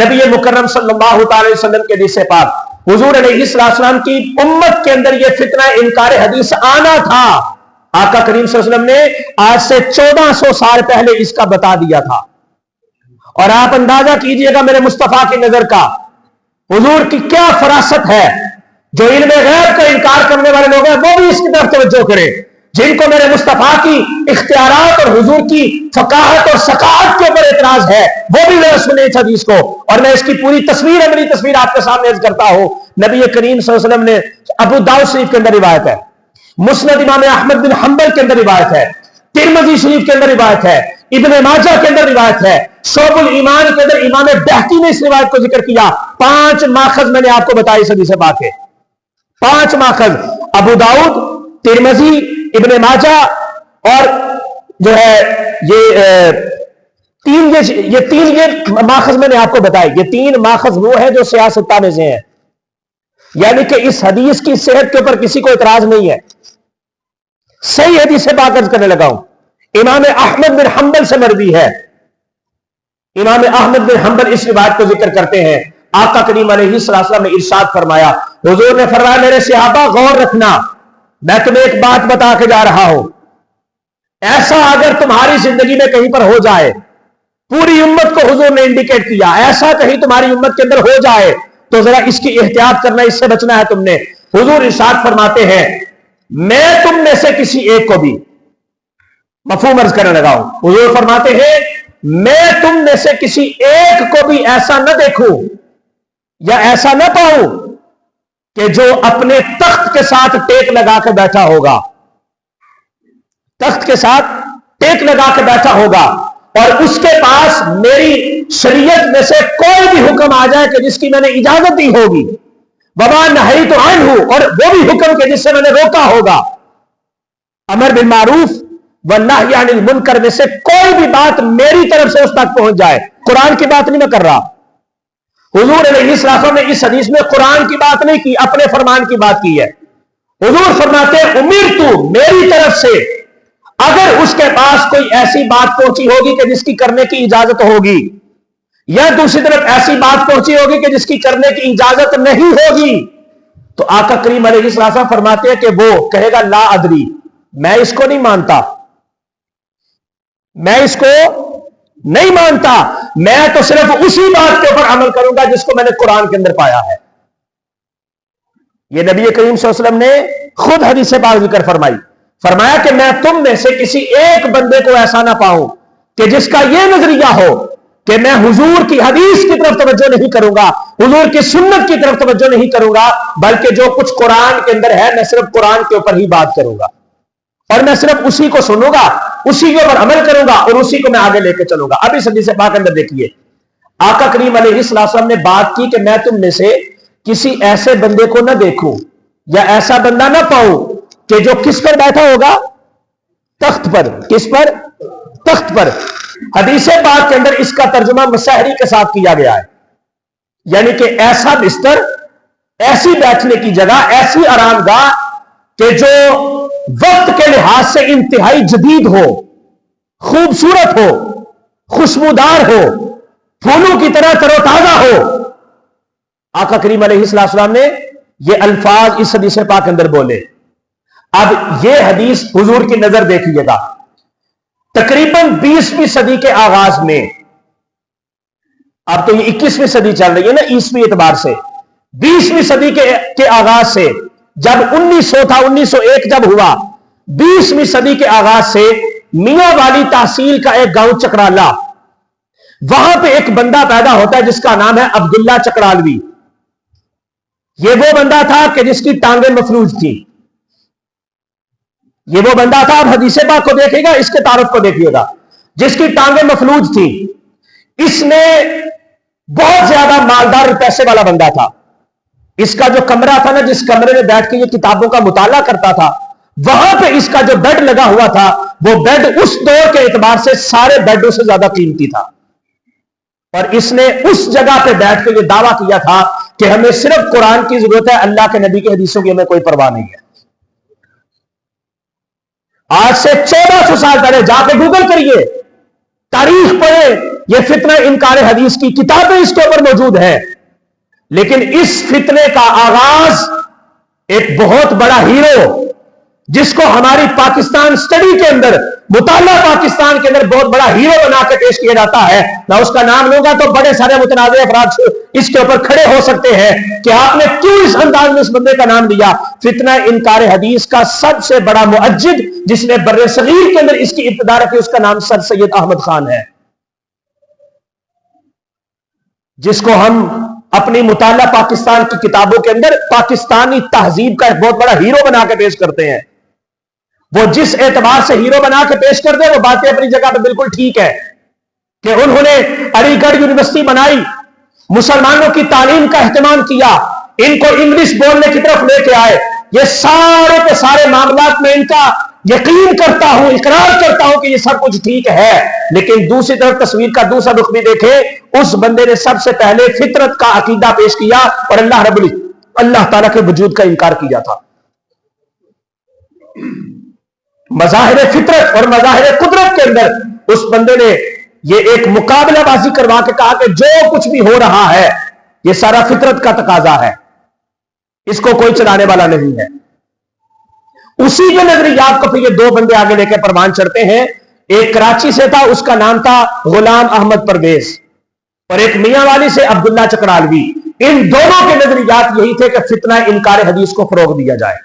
नबी मुकर्रम सल्लल्लाहु अलैहि वसल्लम के हदीस पाक, हुजूर अलैहिस्सलाम की उम्मत के अंदर यह फितना इनकार हदीस आना था। आका करीम सल्लल्लाहु अलैहि वसल्लम ने आज से 1400 साल पहले इसका बता दिया था। और आप अंदाजा कीजिएगा मेरे मुस्तफा की नजर का, हुजूर की क्या फरासत है। जो इल्मे गैब का इनकार करने वाले लोग हैं वो भी इसकी तरफ तवज्जो करें। जिनको मेरे मुस्तफा की इख्तियारात और हुजूर की फकाहत और सकाहत के ऊपर एतराज है वो भी जरा सुने इस हदीस को। और मैं इसकी पूरी तस्वीर, अमली तस्वीर आपके सामने अर्ज करता हूं। नबी करीम सल्लल्लाहु अलैहि वसल्लम ने, अबू दाऊद शरीफ के अंदर रिवायत है, मुस्नद इमाम अहमद बिन हंबल के अंदर रिवायत है, तिरमिज़ी शरीफ के अंदर रिवायत है, इब्ने माजा के अंदर रिवायत है, शोबुल ईमान के अंदर इमाम बहकी ने इस रिवायत को जिक्र किया। 5 माखज मैंने आपको बताई इस हदीस पाक के, 5 माखज, अबू दाऊद, तिरमिज़ी, इब्ने माजा और जो है ये तीन माखज मैंने आपको बताए। ये 3 माखज वो है जो सियासत में से हैं, यानी कि इस हदीस की सेहत के ऊपर किसी को इतराज नहीं है। सही हदीस से बात करने लगा हूं। इमाम अहमद बिन हंबल से मरवी है। इमाम अहमद बिन हंबल इस रिवायत को जिक्र करते हैं। आका करीम अलैहिस्सलाम ने इरशाद फरमाया, हुजूर ने फरमाया, मेरे सहाबा गौर रखना, मैं तुम्हें एक बात बता के जा रहा हूं। ऐसा अगर तुम्हारी जिंदगी में कहीं पर हो जाए, पूरी उम्मत को हुजूर ने इंडिकेट किया, ऐसा कहीं तुम्हारी उम्मत के अंदर हो जाए तो जरा इसकी एहतियात करना, इससे बचना है तुमने। हुजूर इरशाद फरमाते हैं, मैं तुम में से किसी एक को भी, मफहूम अर्ज करने लगा हूं, हुजूर फरमाते हैं मैं तुम में से किसी एक को भी ऐसा न देखूं या ऐसा न पाऊं कि जो अपने तख्त के साथ टेक लगा के बैठा होगा, तख्त के साथ टेक लगा के बैठा होगा और उसके पास मेरी शरीयत में से कोई भी हुक्म आ जाए कि जिसकी मैंने इजाजत दी होगी, वमा नही तो आन हूं, और वो भी हुक्म के जिससे मैंने रोका होगा, अमर बिल मारूफ व नही अनिल मुनकर में से कोई भी बात मेरी तरफ से उस तक पहुंच जाए। कुरान की बात नहीं मैं कर रहा, हुजूर अलैहिस्सलाम ने इस हदीस में कुरान की बात नहीं की, अपने फरमान की बात की है। हुजूर फरमाते हैं, उम्मीद तू मेरी तरफ से, अगर उसके पास कोई ऐसी बात पहुंची होगी कि जिसकी करने की इजाजत होगी, या दूसरी तरफ ऐसी बात पहुंची होगी कि जिसकी करने की इजाजत नहीं होगी, तो आका करीम अलैहिस्सलाम फरमाते हैं कि वो कहेगा ला अदरी, मैं इसको नहीं मानता, मैं इसको नहीं मानता, मैं तो सिर्फ उसी बात के ऊपर अमल करूंगा जिसको मैंने कुरान के अंदर पाया है। यह नबी करीम सल्लल्लाहु अलैहि वसल्लम ने खुद हदीस पाक जिक्र फरमाई, फरमाया कि मैं तुम में से किसी एक बंदे को ऐसा ना पाऊं कि जिसका यह नजरिया हो कि मैं हुजूर की हदीस की तरफ तवज्जो नहीं करूंगा, हुजूर की सुन्नत की तरफ तवज्जो नहीं करूंगा, बल्कि जो कुछ कुरान के अंदर है मैं सिर्फ कुरान के ऊपर ही बात करूंगा और मैं सिर्फ उसी को सुनूंगा, उसी के ऊपर अमल करूंगा और उसी को मैं आगे लेकर चलूंगा। अब इस हदीस पाक अंदर देखिए, आका करीम अलैहिस्सलाम ने बात की कि मैं तुम में से किसी ऐसे बंदे को ना देखूं या ऐसा बंदा ना पाऊं कि जो किस पर बैठा होगा, तख्त पर। किस पर? तख्त पर। हदीस पाक के अंदर इसका तर्जुमा मुसहरी के साथ किया गया है, यानी कि ऐसा बिस्तर, ऐसी बैठने की जगह, ऐसी आरामगाह कि जो वक्त के लिहाज से इंतहाई जदीद हो, खूबसूरत हो, खुशबूदार हो, फूलों की तरह तरोताजा हो। आका करीम अलैहिस्सलाम ने ये अल्फाज इस हदीस पाक के अंदर बोले। अब ये हदीस हुजूर की नजर देखिएगा, तकरीबन 20वीं सदी के आगाज में, अब तो ये 21वीं सदी चल रही है ना ईसवी एतबार से, 20वीं सदी के आगाज से, जब 1900 था, 1901 जब हुआ, 20वीं सदी के आगाज से मियां वाली तहसील का एक गांव चकराला, वहां पे एक बंदा पैदा होता है जिसका नाम है अब्दुल्ला चकरालवी। ये वो बंदा था कि जिसकी टांगें मफलूज थी। ये वो बंदा था, आप हदीस पाक को देखिएगा, इसके तारुफ को देखिएगा, जिसकी टांगें मफलूज थी। इसने बहुत ज्यादा मालदार पैसे वाला बंदा था। इसका जो कमरा था ना, जिस कमरे में बैठ के ये किताबों का मुताला करता था, वहां पे इसका जो बेड लगा हुआ था, वो बेड उस दौर के एतबार से सारे बेडों से ज्यादा कीमती था। और इसने उस जगह पे बैठ के ये दावा किया था कि हमें सिर्फ कुरान की जरूरत है, अल्लाह के नबी की हदीसों की हमें कोई परवाह नहीं है। आज से 1400 साल पहले जाके गूगल करिए, तारीख पढ़े, ये फितना इनकार हदीस की किताबें इसके ऊपर मौजूद है। लेकिन इस फितने का आगाज एक बहुत बड़ा हीरो, जिसको हमारी पाकिस्तान स्टडी के अंदर, मुताला पाकिस्तान के अंदर बहुत बड़ा हीरो बनाकर पेश किया जाता है, मैं उसका नाम लूंगा तो बड़े सारे मुतनाज़े अफराद इसके ऊपर खड़े हो सकते हैं कि आपने क्यों इस अंदाज में इस बंदे का नाम लिया। फितना इनकार हदीस का सबसे बड़ा मुअज्जिद जिसने बर्रे सगीर के अंदर इसकी इब्तिदा रखी, उसका नाम सर सैयद अहमद खान है, जिसको हम अपनी मुताला पाकिस्तान की किताबों के अंदर पाकिस्तानी तहजीब का एक बहुत बड़ा हीरो बना के पेश करते हैं। वो जिस एतबार से हीरो बना के पेश कर दे, वो बातें अपनी जगह पे बिल्कुल ठीक है कि उन्होंने अलीगढ़ यूनिवर्सिटी बनाई, मुसलमानों की तालीम का एहतमाम किया, इनको इंग्लिश बोलने की तरफ लेके आए। ये सारे के सारे मामलात में इनका यकीन करता हूं, इकरार करता हूं कि ये सब कुछ ठीक है। लेकिन दूसरी तरफ तस्वीर का दूसरा रुख भी देखें, उस बंदे ने सबसे पहले फितरत का अकीदा पेश किया और अल्लाह ताला के वजूद का इनकार किया था। मज़ाहिर फितरत और मज़ाहिर कुदरत के अंदर उस बंदे ने ये एक मुकाबलाबाजी करवा के कहा कि जो कुछ भी हो रहा है ये सारा फितरत का तकाजा है, इसको कोई चलाने वाला नहीं है। उसी के नजरियात को फिर ये दो बंदे आगे लेकर परवान चढ़ते हैं। एक कराची से था, उसका नाम था गुलाम अहमद परवेज, और एक मियां वाली से अब्दुल्ला चकरालवी। इन दोनों के नजरियात यही थे कि फितना इनकार हदीस को फरोग दिया जाए।